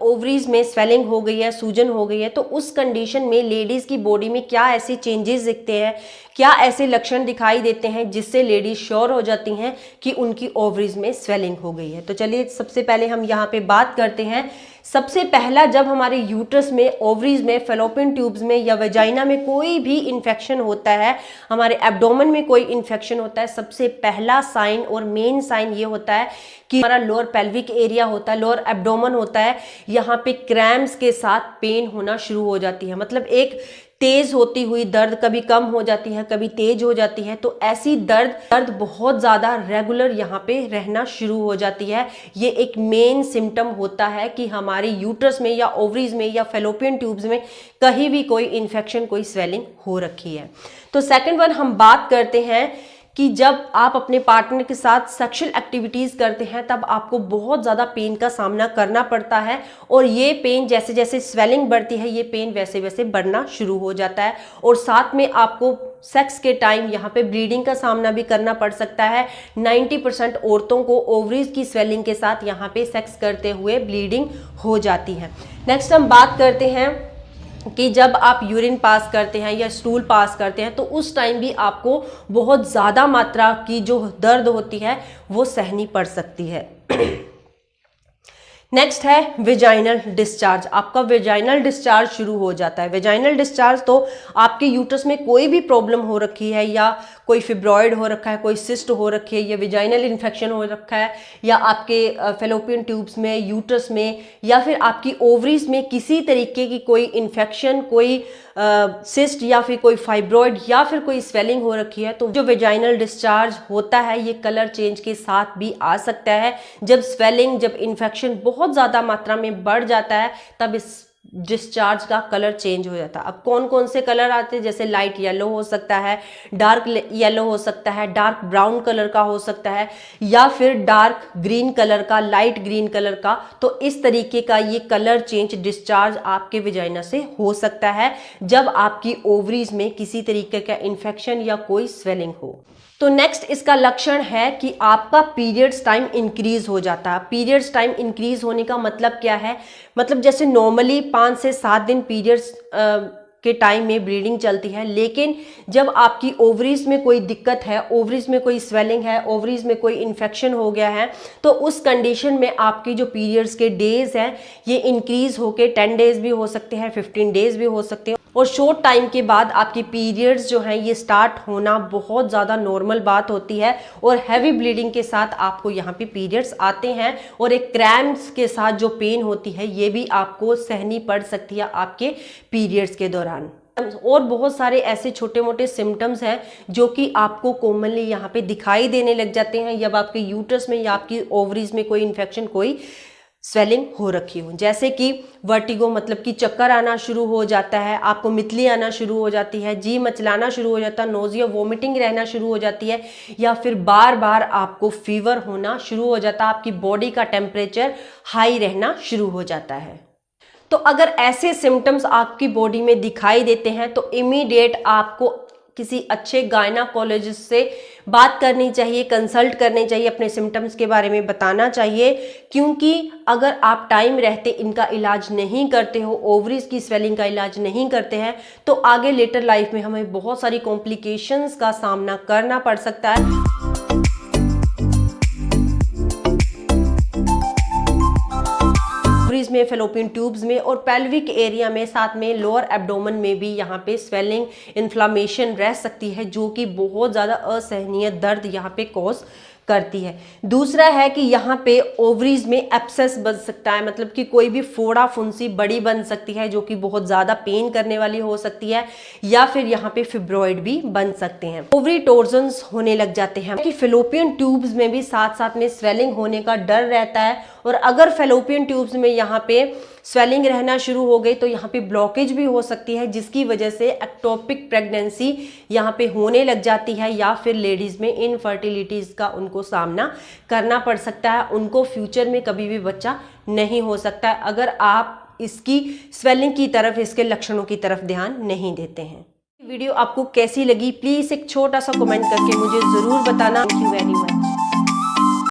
Ovaries में swelling हो गई है, सूजन हो गई है, तो उस कंडीशन में लेडीज की बॉडी में क्या ऐसे चेंजेस दिखते हैं, क्या ऐसे लक्षण दिखाई देते हैं जिससे लेडीज श्योर हो जाती हैं कि उनकी ओवरीज में स्वेलिंग हो गई है। तो चलिए सबसे पहले हम यहाँ पे बात करते हैं। सबसे पहला, जब हमारे यूट्रस में, ओवरीज में, फेलोपियन ट्यूब्स में या वेजाइना में कोई भी इन्फेक्शन होता है, हमारे एब्डोमेन में कोई इन्फेक्शन होता है, सबसे पहला साइन और मेन साइन ये होता है कि हमारा लोअर पेल्विक एरिया होता है, लोअर एब्डोमेन होता है, यहाँ पे क्रैम्प्स के साथ पेन होना शुरू हो जाती है। मतलब एक तेज होती हुई दर्द, कभी कम हो जाती है, कभी तेज हो जाती है। तो ऐसी दर्द बहुत ज्यादा रेगुलर यहाँ पे रहना शुरू हो जाती है। ये एक मेन सिम्टम होता है कि हमारी यूट्रस में या ओवरीज में या फेलोपियन ट्यूब्स में कहीं भी कोई इन्फेक्शन, कोई स्वेलिंग हो रखी है। तो सेकंड वन हम बात करते हैं कि जब आप अपने पार्टनर के साथ सेक्सुअल एक्टिविटीज करते हैं तब आपको बहुत ज़्यादा पेन का सामना करना पड़ता है, और ये पेन जैसे जैसे स्वेलिंग बढ़ती है, ये पेन वैसे वैसे बढ़ना शुरू हो जाता है। और साथ में आपको सेक्स के टाइम यहाँ पे ब्लीडिंग का सामना भी करना पड़ सकता है। 90% औरतों को ओवरीज की स्वेलिंग के साथ यहाँ पे सेक्स करते हुए ब्लीडिंग हो जाती है। नेक्स्ट हम बात करते हैं कि जब आप यूरिन पास करते हैं या स्टूल पास करते हैं तो उस टाइम भी आपको बहुत ज़्यादा मात्रा की जो दर्द होती है वो सहनी पड़ सकती है। नेक्स्ट है वेजाइनल डिस्चार्ज। आपका वेजाइनल डिस्चार्ज शुरू हो जाता है। वेजाइनल डिस्चार्ज तो आपके यूट्रस में कोई भी प्रॉब्लम हो रखी है, या कोई फिब्रॉइड हो रखा है, कोई सिस्ट हो रखी है, या वेजाइनल इन्फेक्शन हो रखा है, या आपके फेलोपियन ट्यूब्स में, यूट्रस में, या फिर आपकी ओवरीज में किसी तरीके की कोई इन्फेक्शन, कोई सिस्ट या फिर कोई फाइब्रॉइड या फिर कोई स्वेलिंग हो रखी है, तो जो वेजाइनल डिस्चार्ज होता है ये कलर चेंज के साथ भी आ सकता है। जब स्वेलिंग, जब इन्फेक्शन बहुत ज़्यादा मात्रा में बढ़ जाता है तब इस डिस्चार्ज का कलर चेंज हो जाता है। अब कौन कौन से कलर आते हैं, जैसे लाइट येलो हो सकता है, डार्क येलो हो सकता है, डार्क ब्राउन कलर का हो सकता है, या फिर डार्क ग्रीन कलर का, लाइट ग्रीन कलर का। तो इस तरीके का ये कलर चेंज, डिस्चार्ज आपके वेजाइना से हो सकता है जब आपकी ओवरीज में किसी तरीके का इन्फेक्शन या कोई स्वेलिंग हो। तो नेक्स्ट इसका लक्षण है कि आपका पीरियड्स टाइम इंक्रीज हो जाता है। पीरियड्स टाइम इंक्रीज होने का मतलब क्या है, मतलब जैसे नॉर्मली 5 से 7 दिन पीरियड्स के टाइम में ब्लीडिंग चलती है, लेकिन जब आपकी ओवरीज में कोई दिक्कत है, ओवरीज में कोई स्वेलिंग है, ओवरीज में कोई इन्फेक्शन हो गया है, तो उस कंडीशन में आपकी जो पीरियड्स के डेज हैं ये इंक्रीज होके 10 डेज भी हो सकते हैं, 15 डेज भी हो सकते हैं, और शॉर्ट टाइम के बाद आपकी पीरियड्स जो हैं ये स्टार्ट होना बहुत ज़्यादा नॉर्मल बात होती है। और हैवी ब्लीडिंग के साथ आपको यहाँ पे पीरियड्स आते हैं, और एक क्रैम्प्स के साथ जो पेन होती है ये भी आपको सहनी पड़ सकती है आपके पीरियड्स के दौरान। और बहुत सारे ऐसे छोटे मोटे सिम्टम्स हैं जो कि आपको कॉमनली यहाँ पे दिखाई देने लग जाते हैं जब आपके यूट्रस में या आपकी ओवरीज में कोई इन्फेक्शन, कोई स्वेलिंग हो रखी हो। जैसे कि वर्टिगो, मतलब कि चक्कर आना शुरू हो जाता है, आपको मितली आना शुरू हो जाती है, जी मचलाना शुरू हो जाता है, नोजिया वोमिटिंग रहना शुरू हो जाती है, या फिर बार बार आपको फीवर होना शुरू हो जाता है, आपकी बॉडी का टेम्परेचर हाई रहना शुरू हो जाता है। तो अगर ऐसे सिम्टम्स आपकी बॉडी में दिखाई देते हैं तो इमीडिएट आपको किसी अच्छे गायनाकोलॉजिस्ट से बात करनी चाहिए, कंसल्ट करनी चाहिए, अपने सिम्टम्स के बारे में बताना चाहिए, क्योंकि अगर आप टाइम रहते इनका इलाज नहीं करते हो, ओवरीज की स्वेलिंग का इलाज नहीं करते हैं, तो आगे लेटर लाइफ में हमें बहुत सारी कॉम्प्लिकेशंस का सामना करना पड़ सकता है। में, फेलोपियन ट्यूब्स में और पेल्विक एरिया में, साथ में लोअर एब्डोमेन में भी यहाँ पे स्वेलिंग, इन्फ्लामेशन रह सकती है, जो कि बहुत ज़्यादा असहनीय दर्द यहाँ पे कॉज करती है। दूसरा है कि यहाँ पे ओवरीज में एब्सेस बन सकता है, मतलब कि कोई भी फोड़ा फुंसी बड़ी बन सकती है जो कि बहुत ज़्यादा पेन करने वाली हो सकती है, या फिर यहाँ पे फिब्रॉइड भी बन सकते हैं। ओवरी टोर्जन्स होने लग जाते हैं कि फेलोपियन ट्यूब्स में भी साथ साथ में स्वेलिंग होने का डर रहता है, और अगर फेलोपियन ट्यूब्स में यहाँ पे स्वेलिंग रहना शुरू हो गई तो यहाँ पे ब्लॉकेज भी हो सकती है, जिसकी वजह से एक्टोपिक प्रेगनेंसी यहाँ पे होने लग जाती है, या फिर लेडीज में इनफर्टिलिटीज का उनको सामना करना पड़ सकता है। उनको फ्यूचर में कभी भी बच्चा नहीं हो सकता है अगर आप इसकी स्वेलिंग की तरफ, इसके लक्षणों की तरफ ध्यान नहीं देते हैं। वीडियो आपको कैसी लगी प्लीज एक छोटा सा कमेंट करके मुझे जरूर बताना। Thank you very much.